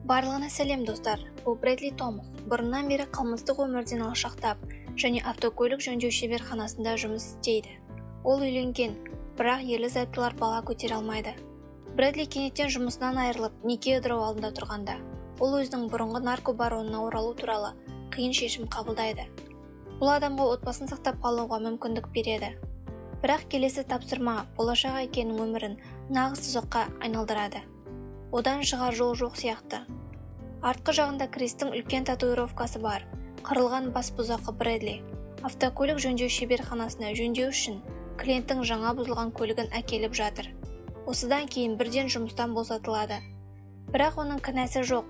Барлығына сәлем достар, бұл Брэдли Томас. Бұрыннан бері қылмыстық өмірден алшақтап және автокөлік жөндеу шеберханасында жұмыс істейді. Ол үйленген, бірақ ерлі-зайыптылар бала көтере алмайды. Брэдли кенеттен жұмысынан айырылып, неке ыдырау алдында тұрғанда, ол өзінің бұрынғы наркобаронына оралу туралы қиын шешім қабылдайды. Бұл адамға отбасын сақтап қалуға мүмкіндік береді. Бірақ келесі тапсырма болашақ әкенің өмірін нағыз тұзаққа айналдырады. Одан шығар жол жоқ сияқты. Артқы жағында Кристің үлкен татуировкасы бар. Қырылған бас бұзақы Брэдли автокөлік жөндеу шеберханасына жөндеу үшін клиенттің жаңа бұзылған көлігін әкеліп жатыр. Осыдан кейін бірден жұмыстан босатылады. Бірақ оның кінәсі жоқ.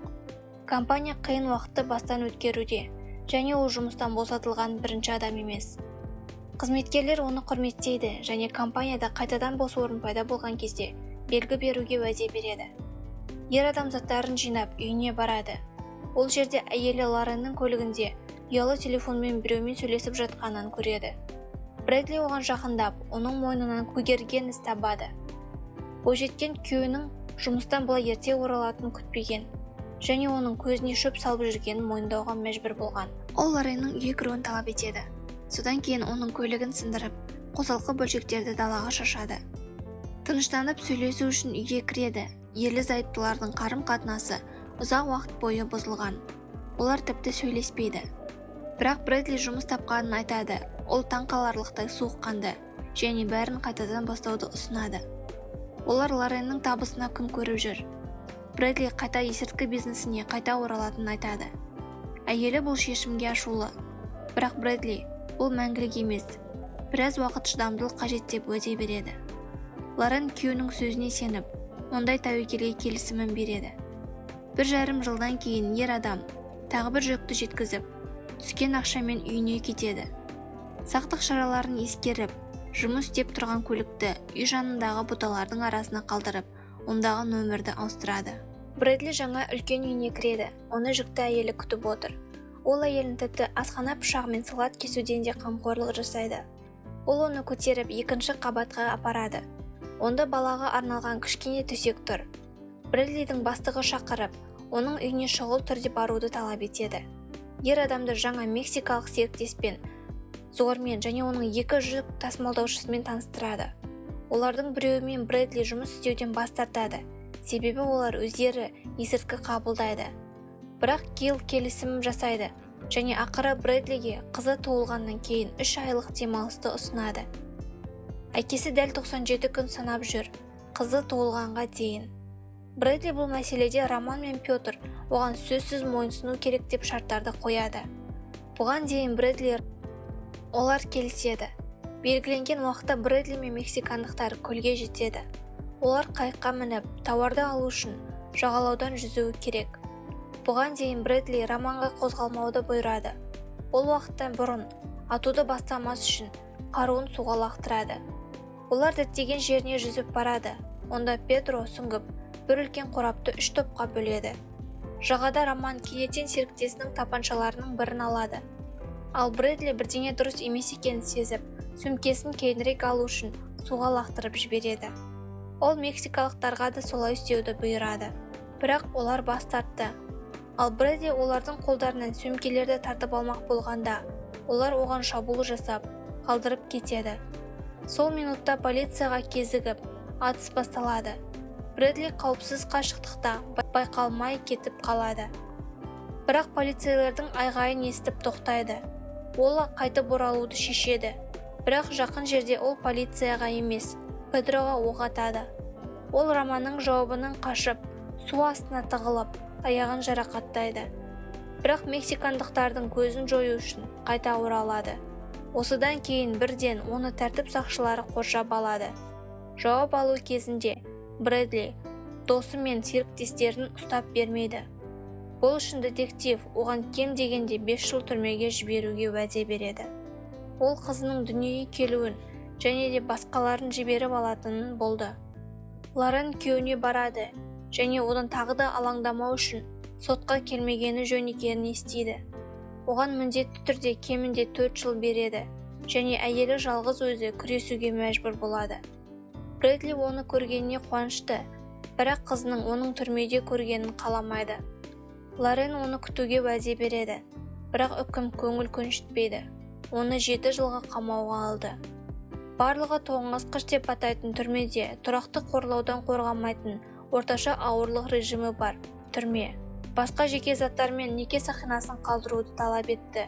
Компания қиын уақытты бастан өткеруде, және ол жұмыстан босатылған бірінші адам емес. Қызметкерлер оны құрметтейді және компанияда қайтадан бос орын пайда болған кезде белгі беруге уәде береді. Ер адам заттарын жинап үйіне барады. Ол жерде әйелі Лореннің көлігінде ұялы телефонмен біреумен сөйлесіп жатқанын көреді. Брэдли оған жақындап, оның мойнынан көгерген із табады. Бойжеткен күйеуінің жұмыстан былай ерте оралатынын күтпеген және оның көзіне шөп салып жүргенін мойындауға мәжбүр болған. Ол Лореннің үйге кіруін талап етеді. Содан кейін оның көлігін сындырып, қосалқы бөлшектерді далаға шашады. Тыныштанып сөйлесу үшін үйге кіреді. Ерлі-зайыптылардың қарым-қатынасы ұзақ уақыт бойы бұзылған. Олар тіпті сөйлеспейді. Бірақ Брэдли жұмыс тапқанын айтады. Ол таңқаларлықтай суыққанды және бәрін қайтадан бастауды ұсынады. Олар Лореннің табысына күн көріп жүр. Брэдли қайта есірткі бизнесіне қайта оралатынын айтады. Әйелі бұл шешімге ашулы. Бірақ Брэдли бұл мәңгілік емес. Біраз уақыт шыдамдылық қажет деп уәде береді. Лорен күйеуінің сөзіне сеніп, ондай тәуекелге келісімін береді. 1,5 жылдан кейін ер адам тағы бір жүкті жеткізіп, түскен ақшамен үйіне кетеді. Сақтық шараларын ескеріп, жұмыс істеп тұрған көлікті үй жанындағы бұталардың арасына қалдырып, ондағы нөмірді ауыстырады. Брэдли жаңа үлкен үйіне кіреді. Оны жүкті әйелі күтіп отыр. Ол әйелін тіпті асхана пышағымен салат кесуден де қамқорлық жасайды. Ол оны көтеріп екінші қабатқа апарады. Онда балаға арналған кішкене төсек тұр. Брэдлидің бастығы шақырып, оның үйіне шұғыл түрде баруды талап етеді. Ер адамды жаңа мексикалық серіктеспен, зормен және оның 2 жүк тасымалдаушысымен таныстырады. Олардың біреуімен Брэдли жұмыс істеуден бас тартады, себебі олар өздері есірткі қабылдайды. Бірақ Гил келісім жасайды және ақыры Брэдлиге қызы туылғаннан кейін 3 айлық демалысты ұсынады. Әкесі дәл 97 күн санап жүр, қызы туылғанға дейін. Брэдли бұл мәселеде Роман мен Петр оған сөзсіз мойынсыну керек деп шарттарды қояды. Бұған дейін Брэдли олар келіседі. Белгіленген уақытта Брэдли мен мексикандықтар көлге жетеді. Олар қайыққа мініп, тауарды алу үшін жағалаудан жүзуі керек. Бұған дейін Брэдли Романға қозғалмауды бұйырады. Ол уақыттан бұрын атуды бастамас үшін қаруын суға лақтырады. Олар діттеген жеріне жүзіп барады. Онда Педро сүңгіп, бір үлкен қорапты 3 топқа бөледі. Жағада Роман кенеттен серіктесінің тапаншаларының бірін алады. Ал Брэдли бірдеңе дұрыс емес екенін сезіп, сөмкесін кейінірек алу үшін суға лақтырып жібереді. Ол мексикалықтарға да солай істеуді бұйырады. Бірақ олар бас тартты. Ал Брэдли олардың қолдарынан сөмкелерді тартып алмақ болғанда, олар оған шабуыл жасап, қалдырып кетеді. Сол минутта полицияға кезігіп, атыс басталады. Брэдли қауіпсіз қашықтықта байқалмай кетіп қалады. Бірақ полицейлердің айғайын естіп тоқтайды. Ол қайтып оралуды шешеді. Бірақ жақын жерде ол полицияға емес, Педроға оқ атады. Ол Романның жауабынан қашып, су астына тығылып, аяғын жарақаттайды. Бірақ мексикандықтардың көзін жою үшін қайта оралады. Осыдан кейін бірден оны тәртіп сақшылары қоршап алады. Жауап алу кезінде Брэдли досы мен серіктестерін ұстап бермейді. Бұл үшін детектив оған кем дегенде 5 жыл түрмеге жіберуге уәде береді. Ол қызының дүниеге келуін және де басқаларын жіберіп алатынын болды. Лорен күйеуіне барады және одан тағы да алаңдамау үшін сотқа келмегені жөн екенін естиді. Оған міндетті түрде кемінде 4 жыл береді және әйелі жалғыз өзі күресуге мәжбүр болады. Брэдли оны көргеніне қуанышты, бірақ қызының оның түрмеде көргенін қаламайды. Лорен оны күтуге уәде береді, бірақ үкім көңіл көншітпейді. Оны 7 жылға қамауға алды. Барлығы тоңазытқыш деп атайтын түрмеде тұрақты қорлаудан қорғамайтын орташа ауырлық режимі бар түрме. Басқа жеке заттармен неке сақинасын қалдыруды талап етті.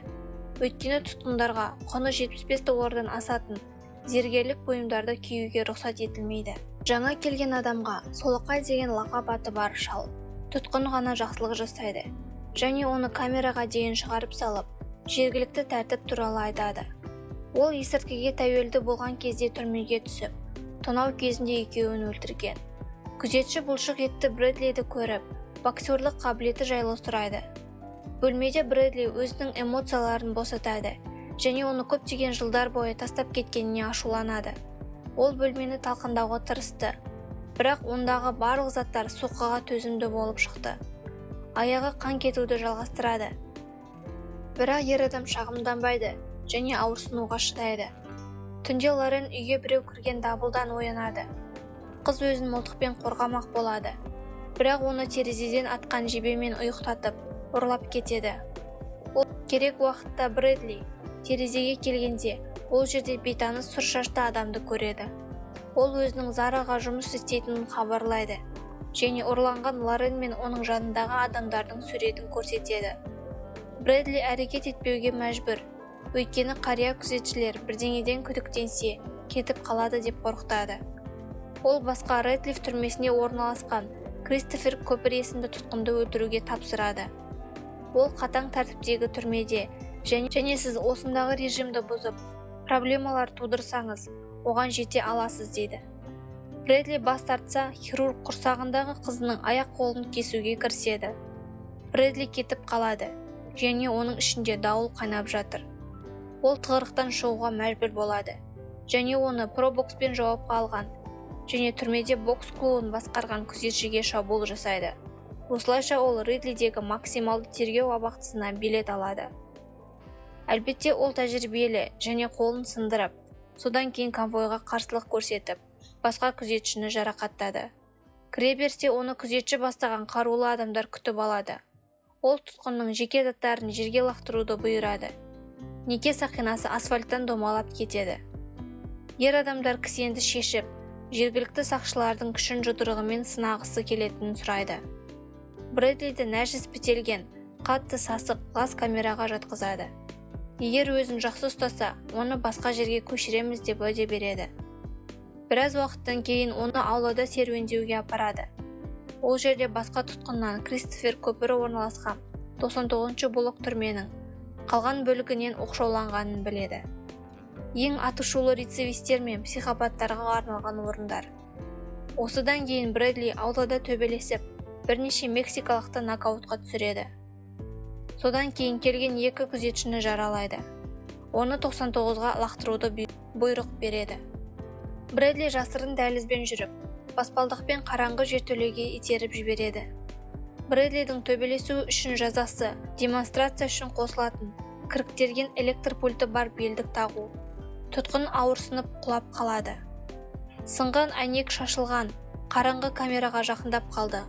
Өйткені тұтқындарға құны $75 асатын зергерлік бұйымдарды киюге рұқсат етілмейді. Жаңа келген адамға Солақай деген лақап аты бар шал тұтқын ғана жақсылық жасайды және оны камераға дейін шығарып салып, жергілікті тәртіп туралы айтады. Ол есірткіге тәуелді болған кезде түрмеге түсіп, тонау кезінде екеуін өлтірген. Күзетші бұлшық етті Брэдлиді көріп, боксерлік қабілеті жайлы сұрайды. Бөлмеде Брэдли өзінің эмоцияларын босатады және оны көптеген жылдар бойы тастап кеткеніне ашуланады. Ол бөлмені талқандауға тырысты, бірақ ондағы барлық заттар соққыға төзімді болып шықты. Аяғы қан кетуді жалғастырады. Бірақ ер адам шағымданбайды және ауырсынуға шыдайды. Түнде Лорен үйге біреу кірген дабылдан оянады. Қыз өзін мылтықпен қорғамақ болады, бірақ оны терезеден атқан жебемен ұйықтатып, ұрлап кетеді. Ол керек уақытта Брэдли терезеге келгенде, ол жерде бейтаныс сұр шашты адамды көреді. Ол өзінің Зараға жұмыс істейтінін хабарлайды және ұрланған Лорен мен оның жанындағы адамдардың суретін көрсетеді. Брэдли әрекет етпеуге мәжбүр, өйткені қария күзетшілер бірдеңеден күдіктенсе кетіп қалады деп қорқытады. Ол басқа Рэдклифф түрмесіне орналасқан Кристофер Көпір есімді тұтқынды өлтіруге тапсырады. Ол қатаң тәртіптегі түрмеде және сіз осындағы режимді бұзып, проблемалар тудырсаңыз, оған жете аласыз дейді. Брэдли бас тартса, хирург құрсағындағы қызының аяқ-қолын кесуге кіріседі. Брэдли кетіп қалады және оның ішінде дауыл қайнап жатыр. Ол тығырықтан шығуға мәжбүр болады және оны пробокспен жауапқа алған және түрмеде бокс клубын басқарған күзетшіге шабуыл жасайды. Осылайша ол Ридлидегі максималды тергеу абақтысына билет алады. Әлбетте ол тәжірибелі және қолын сындырып, содан кейін конвойға қарсылық көрсетіп, басқа күзетшіні жарақаттады. Кіреберісте оны күзетші бастаған қарулы адамдар күтіп алады. Ол тұтқынның жеке заттарын жерге лақтыруды бұйырады. Неке сақинасы асфальттан домалап кетеді. Ер адамдар кісенді шешіп, жергілікті сақшылардың күшін жұдырығымен сынағысы келетінін сұрайды. Брэдлиді нәжіс бітелген, қатты сасық газ камераға жатқызады. Егер өзін жақсы ұстаса, оны басқа жерге көшіреміз деп уәде береді. Біраз уақыттан кейін оны аулада серуендеуге апарады. Ол жерде басқа тұтқыннан Кристофер Көпірі орналасқан 99-ші блок түрменің қалған бөлігінен оқшауланғанын біледі. Ең атышулы рецидивистер мен психопаттарға арналған орындар. Осыдан кейін Брэдли аулада төбелесіп, бірнеше мексикалықты нокаутқа түсіреді. Содан кейін келген екі күзетшіні жаралайды. Оны 99-ға лақтыруды бұйрық береді. Брэдли жасырын дәлізбен жүріп, баспалдақпен қараңғы жертөлеге итеріп жібереді. Брэдлидің төбелесу үшін жазасы демонстрация үшін қосылатын кіріктірген электр пульті бар белдік тағу. Тұтқын ауырсынып құлап қалады. Сынған әйнек шашылған, қараңғы камераға жақындап қалды.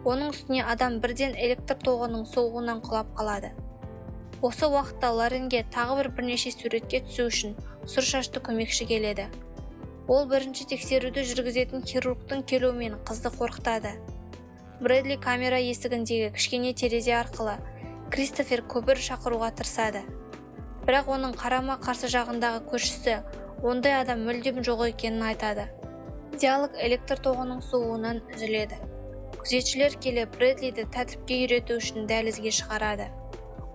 Оның үстіне адам бірден электр тоғының соғуынан құлап қалады. Осы уақытта Лоренге тағы бірнеше суретке түсу үшін сұр шашты көмекші келеді. Ол бірінші тексеруді жүргізетін хирургтың келуімен қызды қорқытады. Брэдли камера есігіндегі кішкене терезе арқылы Кристофер Көпір шақыруға тырысады. Бірақ оның қарама-қарсы жағындағы көршісі ондай адам мүлдем жоқ екенін айтады. Диалог электр тоғының соғуынан үзіледі. Күзетшілер келіп Брэдлиді тәртіпке үйрету үшін дәлізге шығарады.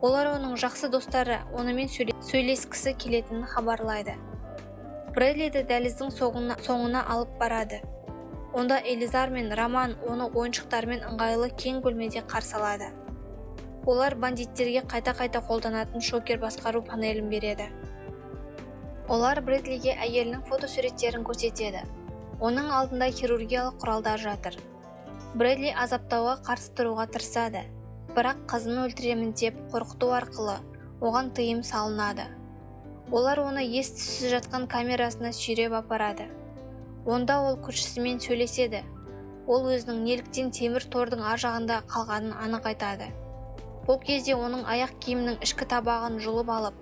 Олар оның жақсы достары онымен сөйлескісі келетінін хабарлайды. Брэдлиді дәліздің соңына алып барады. Онда Элизар мен Роман оны ойыншықтармен ыңғайлы кең бөлмеде қарсы алады. Олар бандиттерге қайта-қайта қолданатын шокер басқару панелін береді. Олар Брэдлиге әйелінің фотосуреттерін көрсетеді. Оның алдында хирургиялық құралдар жатыр. Брэдли азаптауға қарсы тұруға тырысады, бірақ қызын өлтіремін деп қорқыту арқылы оған тыйым салынады. Олар оны ес-түссіз жатқан камерасына сүйреп апарады. Онда ол көршісімен сөйлеседі. Ол өзінің неліктен темір тордың ар жағында қалғанын анық айтады. Бұл кезде оның аяқ киімінің ішкі табағын жұлып алып,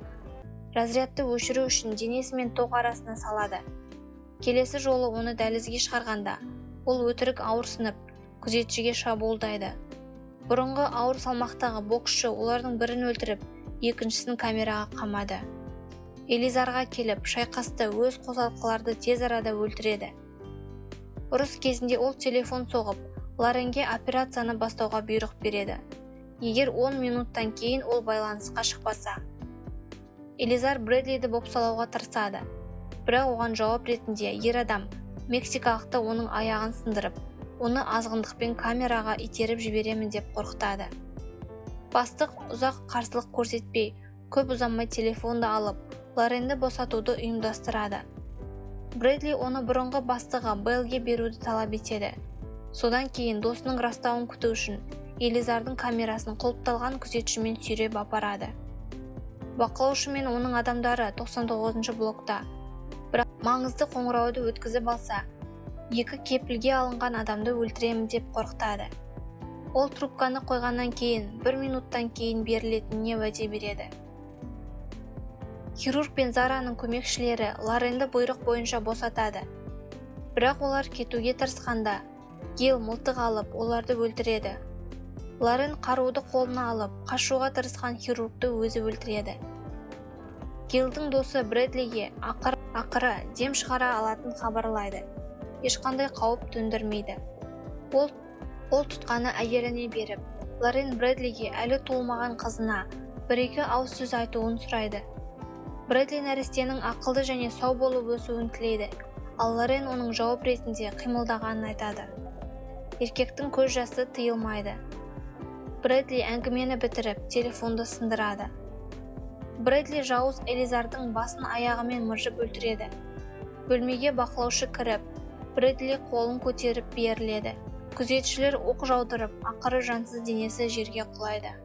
разрядты өшіру үшін денесі мен тоқ арасына салады. Келесі жолы оны дәлізге шығарғанда, ол өтірік ауырсынып, күзетшіге шабуылдайды. Бұрынғы ауыр салмақтағы боксшы олардың бірін өлтіріп, екіншісін камераға қамады. Элизарға келіп, шайқасты өз қосалқыларды тез арада өлтіреді. Ұрыс кезінде ол телефон соғып, Лоренге операцияны бастауға бұйрық береді. Егер 10 минуттан кейін ол байланысқа шықпаса. Элизар Брэдлиді бопсалауға тырысады. Бірақ оған жауап ретінде ер адам мексикалықты оның аяғын сындырып, оны азғындықпен камераға итеріп жіберемін деп қорқытады. Бастық ұзақ қарсылық көрсетпей, көп ұзамай телефонды алып, Лоренді босатуды ұйымдастырады. Брэдли оны бұрынғы бастығы Беллге беруді талап етеді. Содан кейін досының растауын күту үшін Элизардың камерасын құлыпталған күзетшімен сүйреп апарады. Бақылаушы мен оның адамдары 99 блокта. Бірақ маңызды қоңырауды өткізіп алса, екі кепілге алынған адамды өлтіремін деп қорқытады. Ол трубканы қойғаннан кейін 1 минуттан кейін берілетініне уәде береді. Хирург пен Зараның көмекшілері Лоренді бұйрық бойынша босатады. Бірақ олар кетуге тырысқанда, Гейл мылтық алып, оларды өлтіреді. Лорен қаруды қолына алып, қашуға тырысқан хирургты өзі өлтіреді. Гейлдің досы Брэдлиге ақыры дем шығара алатын хабарлайды. Ешқандай қауіп төндірмейді. Ол тұтқаны әйеліне беріп, Лорен Брэдлиге әлі туылмаған қызына 1-2 ауыз сөз айтуын сұрайды. Брэдли нәрестенің ақылды және сау болып өсуін тілейді, ал Лорен оның жауап ретінде қимылдағанын айтады. Еркектің көз жасы тыйылмайды. Брэдли әңгімені бітіріп, телефонды сындырады. Брэдли жауыз Элизардың басын аяғымен мыржып өлтіреді. Бөлмеге бақылаушы кіріп, Брэдли қолын көтеріп беріледі. Күзетшілер оқ жаудырып, ақыры жансыз денесі жерге құлайды.